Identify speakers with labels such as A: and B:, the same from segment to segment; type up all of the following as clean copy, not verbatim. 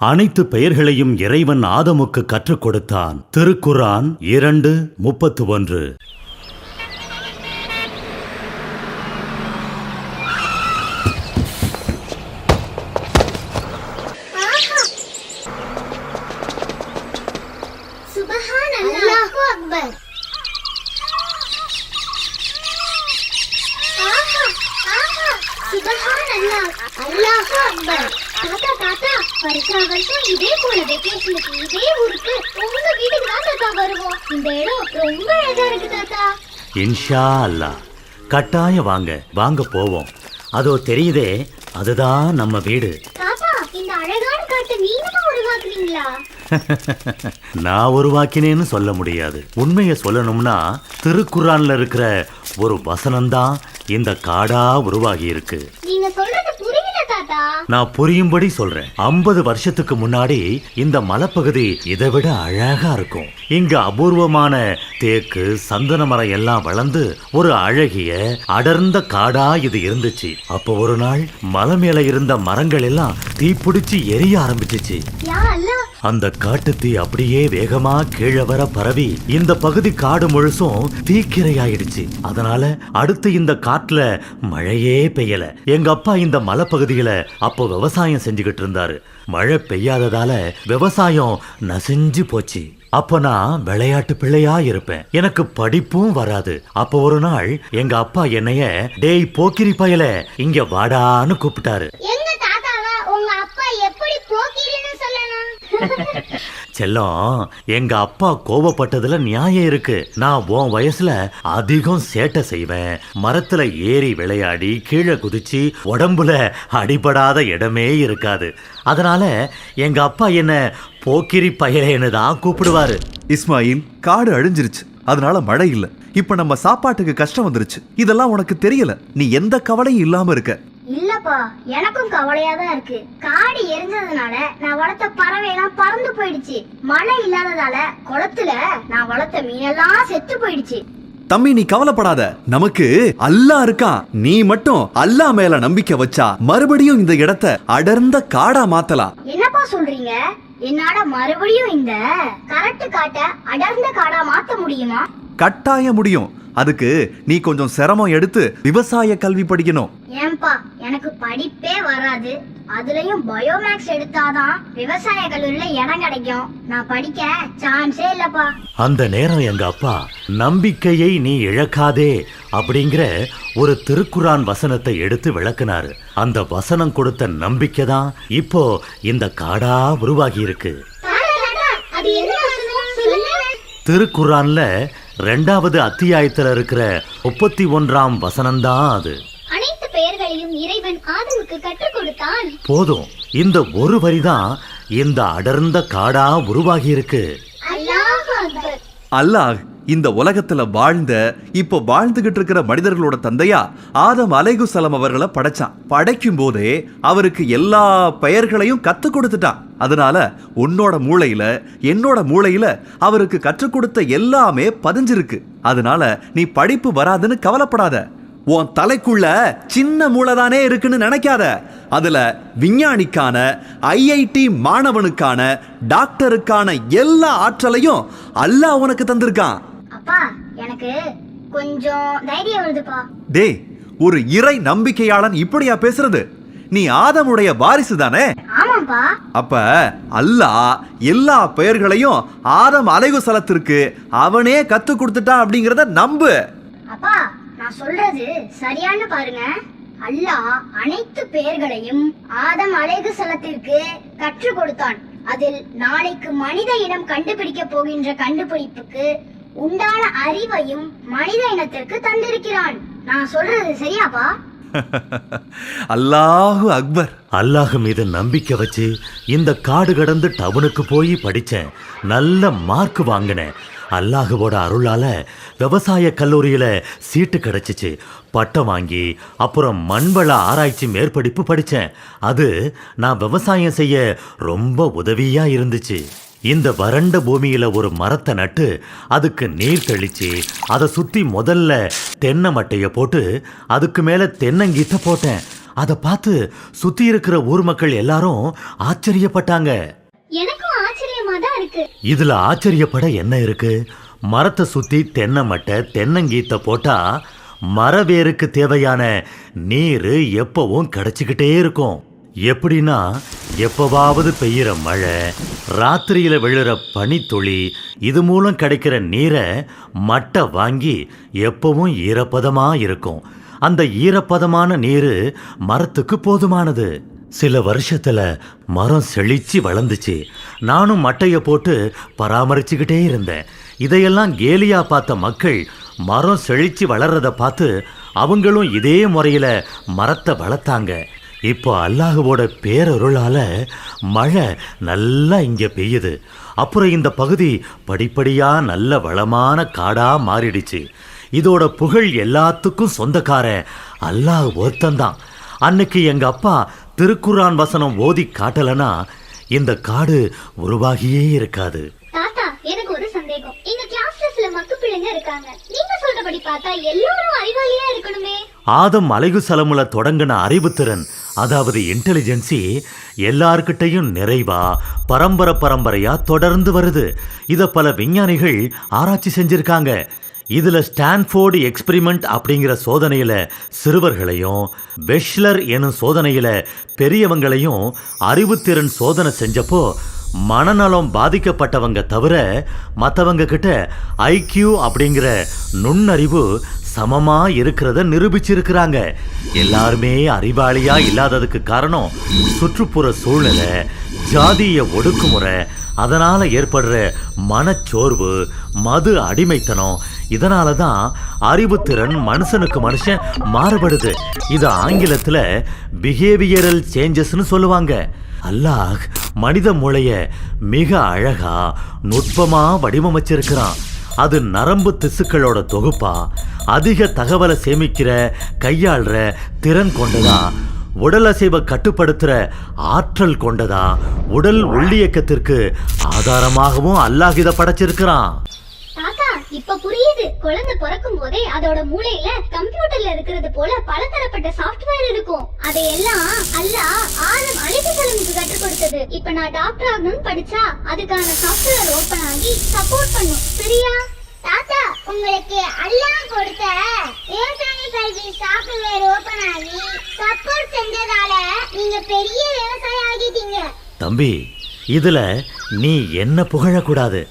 A: அனைத்து பெயர்களையும் இறைவன் ஆதமுக்கு கற்றுக் கொடுத்தான். திருக்குர்ஆன் 2:31.
B: வருஷம் இதே போல வெக்கேஷனுக்கு இதே ஊருக்கு உங்க வீட்டுக்கு தான் தாத்தா வருவோம். இந்த இடம் ரொம்ப அழகா இருக்கு தாத்தா.
A: இன்ஷா அல்லாஹ், கட்டாயம் வாங்க வாங்க போவோம். அதோ தெரியுதே, அதுதான் நம்ம வீடு.
B: தாத்தா, இந்த அழகான காட்டை நீங்க தான் உருவாக்குறீங்களா?
A: நான் உருவாக்கினேன்னு சொல்ல முடியாது. உண்மையை சொல்லணும்னா திருக்குர்ஆன்ல இருக்கிற ஒரு வசனம்தான் இந்த காடா உருவாகி இருக்கு.
B: நீங்க சொல்றது புரியல தாத்தா.
A: நான் புரியும்படி சொல்றேன். 50 வருஷத்துக்கு முன்னாடி இந்த மலைப்பகுதி இதை விட அழகா இருக்கும். இங்க அபூர்வமான தேக்கு சந்தன மரம் எல்லாம் வளர்ந்து ஒரு அழகிய அடர்ந்த காடா இது இருந்துச்சு. அப்போ ஒரு நாள் மலை மேல இருந்த மரங்கள் எல்லாம் தீப்பிடிச்சு எரிய ஆரம்பிச்சிச்சு. அந்த காட்டு தீ அப்படியே வேகமா கீழே வர பரவி இந்த பகுதி காடு முழுசும் தீக்கிரையாயிடுச்சு. அதனால அடுத்து இந்த காட்டுல மழையே பெய்யல. எங்க அப்பா இந்த மலைப்பகுதியில அப்போ விவசாயம் செஞ்சுக்கிட்டு இருந்தாரு. மழை பெய்யாததால விவசாயம் நசிஞ்சு போச்சு. அப்ப நான் விளையாட்டு பிள்ளையா இருப்பேன். எனக்கு படிப்பும் வராது. அப்போ ஒரு நாள் எங்க அப்பா என்னைய டேய் போக்கிரி பயல இங்க வாடான்னு கூப்பிட்டாரு. செல்லம், எங்க அப்பா கோபப்பட்டதுல நியாயம் இருக்கு. நான் உன் வயசுல அதிகம் சேட்டை செய்வேன். மரத்துல ஏறி விளையாடி கீழே குதிச்சு உடம்புல அடிபடாத இடமே இருக்காது. அதனால எங்க அப்பா என்ன போக்கிரி பயலேன்னு தான் கூப்பிடுவாரு.
C: இஸ்மாயில், காடு அழிஞ்சிருச்சு, அதனால மழை இல்ல. இப்ப நம்ம சாப்பாட்டுக்கு கஷ்டம் வந்துருச்சு. இதெல்லாம் உனக்கு தெரியல. நீ எந்த கவலையும் இல்லாம இருக்க.
B: இல்லப்பா, எனக்கும் கவலையா தான் இருக்கு. காடு எரிஞ்சதுனால நான் வளர்த்த பறவை எல்லாம் பறந்து போயிடுச்சு. மழை இல்லாததால குளத்துல நான் வளர்த்த மீனெல்லாம் செத்து போயிடுச்சு.
C: தம்பி, நீ கவலைப்படாத. நமக்கு அல்லாஹ் இருக்கான். நீ மட்டும் அல்லாஹ் மேல நம்பிக்கை வச்சா மறுபடியும் இந்த இடத்தை அடர்ந்த காடா மாத்தலாம்.
B: என்னப்பா சொல்றீங்க? என்னால மறுபடியும் இந்த கரட்டு காட்டை அடர்ந்த காடா மாத்த முடியுமா?
C: கட்டாய முடியும். அதுக்கு நீ கொஞ்சம் சிரமம் எடுத்து விவசாய கல்வி படிக்கணும்.
B: ஏன்பா, எனக்கு படிப்பே வராது. அதுலயும் பயோமேக்ஸ் எடுத்தாதான் விவசாய கல்லூரியில இடம் கிடைக்கும். நான் படிக்க சான்ஸே இல்லப்பா.
A: அந்த நேரம் எங்க அப்பா நம்பிக்கையை நீ இழக்காதே அப்படிங்கிற ஒரு திருக்குர்ஆன் வசனத்தை எடுத்து விளக்குனாரு. அந்த வசனம் கொடுத்த நம்பிக்கை தான் இப்போ இந்த காடா உருவாகி இருக்கு. திருக்குர்ஆன்ல 2வது அத்தியாயத்துல இருக்கிற 31ஆம் வசனம்தான் அது.
B: அனைத்து பெயர்களையும் இறைவன் ஆதமுக்கு கற்றுக் கொடுத்தான்.
A: போதும், இந்த ஒரு வரிதான் இந்த அடர்ந்த காடா உருவாகி இருக்கு.
C: அல்லாஹ் இந்த உலகத்துல வாழ்ந்த இப்ப வாழ்ந்துகிட்டு இருக்கிற மனிதர்களோட தந்தையா ஆதம் அலைஹிஸ்ஸலாம் அவர்களை படைச்சான். படைக்கும் போதே அவருக்கு எல்லா பெயர்களையும் கத்து கொடுத்துட்டான். அதனால உன்னோட மூளையில என்னோட மூளையில அவருக்கு கற்றுக் கொடுத்த எல்லாமே பதிஞ்சிருக்கு. அதனால நீ படிப்பு வராதுன்னு கவலைப்படாத. உன் தலைக்குள்ள சின்ன மூளைதானே இருக்குன்னு நினைக்காத. அதுல விஞ்ஞானிக்கான, ஐஐடி மாணவனுக்கான, டாக்டருக்கான எல்லா ஆற்றலையும் அல்லாஹ் உனக்கு தந்திருக்கான்.
B: அப்பா, எனக்கு கொஞ்சம் தைரியம் வருதுப்பா.
C: டேய், ஒரு இறை நம்பிக்கையாளன் இப்படியா பேசுறது? நீ ஆதமுடைய வாரிசு தானே?
B: ஆமாப்பா.
C: அப்ப அல்லாஹ் எல்லா பெயர்களையும் ஆதம் அலைஹிஸ்ஸலாத்திற்கு அவனே கத்து கொடுத்துட்டான் அப்படிங்கறத நம்பு.
B: அப்பா, நான் சொல்றது சரியானு பாருங்க. அல்லாஹ் அனைத்து பெயர்களையும் ஆதம் அலைஹிஸ்ஸலாத்திற்கு கற்றுக் கொடுத்தான். அதில் நாளைக்கு மனித இனம் கண்டுபிடிக்க போகின்ற கண்டுபிடிப்புக்கு உண்டான அறிவையும் மனித இனத்திற்கு தந்திருக்கிறான். நான் சொல்றது சரியாப்பா?
C: அல்லாஹு அக்பர்.
A: அல்லாஹ் மீது நம்பிக்கை வச்சு இந்த காடு கடந்து டவுனுக்கு போய் படிச்சேன். நல்ல மார்க் வாங்கினேன். அல்லாஹுவோட அருளால விவசாய கல்லூரியில சீட்டு கிடைச்சிச்சு. பட்டம் வாங்கி அப்புறம் மண்வள ஆராய்ச்சி மேற்படிப்பு படித்தேன். அது நான் விவசாயம் செய்ய ரொம்ப உதவியா இருந்துச்சு. இந்த வறண்ட பூமியில ஒரு மரத்தை நட்டு அதுக்கு நீர் தெளிச்சு அதை சுத்தி முதல்ல தென்னை மட்டைய போட்டு அதுக்கு மேல தென்னங்கீத்த போட்டேன். அதை பார்த்து சுத்தி இருக்கிற ஊர் மக்கள் எல்லாரும் ஆச்சரியப்பட்டாங்க.
B: எனக்கும் ஆச்சரியமா தான் இருக்கு.
A: இதுல ஆச்சரியப்பட என்ன இருக்கு? மரத்தை சுத்தி தென்னை மட்டை தென்னங்கீத்த போட்டா மரவேருக்கு தேவையான நீர் எப்பவும் கிடைச்சிக்கிட்டே இருக்கும். எப்படின்னா, எப்பவாவது பெய்யுற மழை, ராத்திரியில விழுற பனித்துளி, இது மூலம் கிடைக்கிற நீரை மட்டை வாங்கி எப்பவும் ஈரப்பதமா இருக்கும். அந்த ஈரப்பதமான நீர் மரத்துக்கு போதுமானது. சில வருஷத்துல மரம் செழிச்சு வளர்ந்துச்சு. நானும் மட்டைய போட்டு பராமரிச்சுக்கிட்டே இருந்தேன். இதையெல்லாம் கேலியா பார்த்த மக்கள் மரம் செழிச்சு வளர்றத பார்த்து அவங்களும் இதே முறையில மரத்தை வளர்த்தாங்க. இப்போ அல்லாஹ்வோட பேரருளால மழை நல்லா இங்க பெய்யுது. அப்புறம் இந்த பகுதி படிப்படியா நல்ல வளமான காடா மாறிடுச்சு. இதோட புகழ் எல்லாத்துக்கும் சொந்தக்காரன் அல்லாஹ் ஒருத்தந்தான். அன்னைக்கு எங்க அப்பா திருக்குர்ஆன் வசனம் ஓதி காட்டலனா இந்த காடு உருவாகியே இருக்காது.
B: தாத்தா, எனக்கு ஒரு சந்தேகம். எங்க கிளாஸ்ல சில மக்கு பிள்ளைங்க இருக்காங்க. நீங்க சொல்றபடி பார்த்தா எல்லாரும் அறிவாளியா இருக்கணுமே.
A: ஆதம் அலைஹிஸ்ஸலாமுல தொடங்கின அறிவுத்திறன், அதாவது இன்டெலிஜென்சி, எல்லார்கிட்டையும் நிறைவா பரம்பரையா தொடர்ந்து வருது. இத பல விஞ்ஞானிகள் ஆராய்ச்சி செஞ்சிருக்காங்க. இதுல ஸ்டான்ஃபோர்டு எக்ஸ்பெரிமெண்ட் அப்படிங்கிற சோதனையில சிறுவர்களையும், வெஷ்லர் எனும் சோதனையில பெரியவங்களையும் அறிவுத்திறன் சோதனை செஞ்சப்போ மனநலம் பாதிக்கப்பட்டவங்க தவிர மற்றவங்க கிட்ட ஐக்யூ அப்படிங்கிற நுண்ணறிவு சமமா இருக்கிறத நிரூபிச்சிருக்கிறாங்க. எல்லாருமே அறிவாளியா இல்லாததுக்கு காரணம் சுற்றுப்புற சூழ்நிலை, ஜாதிய ஒடுக்குமுறை, அதனால ஏற்படுற மனச்சோர்வு, மது அடிமைத்தனம். இதனால தான் அறிவுத்திறன் மனுஷனுக்கு மனுஷன் மாறுபடுது. இது ஆங்கிலத்துல பிஹேவியரல் சேஞ்சஸ்னு சொல்லுவாங்க. அல்லாஹ் மனித மூளைய மிக அழகா நுட்பமா வடிவமைச்சிருக்கிறான். அது நரம்பு திசுக்களோட தொகுப்பா, அதிக தகவலை சேமிக்கிற கையாளுற திறன் கொண்டதா, உடல் அசைவை கட்டுப்படுத்துற ஆற்றல் கொண்டதா, உடல் உள்ளியக்கத்திற்கு ஆதாரமாகவும் அல்லாஹ் இதை படைச்சிருக்கிறான்.
B: தாத்தா, இப்ப புரியுது. குழந்தை பிறக்கும் போதே அதோட மூளையில கம்ப்யூட்டர்ல இருக்கிறது போல பலதரப்பட்ட சாஃப்ட்வேர் இருக்கும். அதையெல்லாம் அல்லாஹ் ஆதம் அலைஹிஸ்ஸலாமுக்கு கற்றுக் கொடுத்தது. இப்ப நான் டாக்டர் ஆகணும்னு படிச்சா அதுக்கான சாஃப்ட்வேர் ஓபன் ஆகி சப்போர்ட் பண்ணும். சரியா தாத்தா? உங்களுக்கு அல்லாஹ் கொடுத்த விவசாய கல்வி சாஃப்ட்வேர் ஓபன் ஆகி சப்போர்ட் செஞ்சதால நீங்க பெரிய விவசாயி ஆகிட்டீங்க.
A: தம்பி, இதுல நீ என்ன புகழக்கூடாது.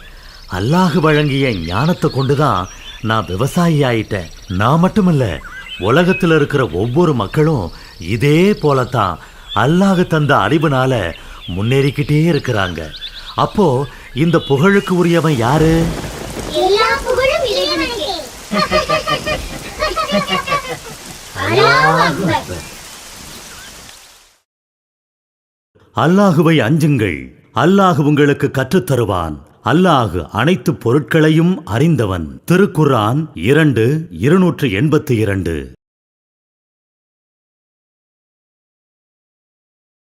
A: அல்லாஹ் வழங்கிய ஞானத்தை கொண்டுதான் நான் விவசாயி ஆயிட்டேன். நான் மட்டுமல்ல, உலகத்தில் இருக்கிற ஒவ்வொரு மக்களும் இதே போலத்தான் அல்லாஹ் தந்த அறிவுனால முன்னேறிக்கிட்டே இருக்கிறாங்க. அப்போ இந்த புகழுக்கு உரியவன் யாரு?
B: எல்லா புகழும் இறைவனுக்கே. அல்லாஹ் அக்பர்.
A: அல்லாஹுவை அஞ்சுங்கள், அல்லாஹ் உங்களுக்கு கற்றுத்தருவான். அல்லாஹ் அனைத்து பொருட்களையும் அறிந்தவன். திருக்குர்ஆன் 2:282.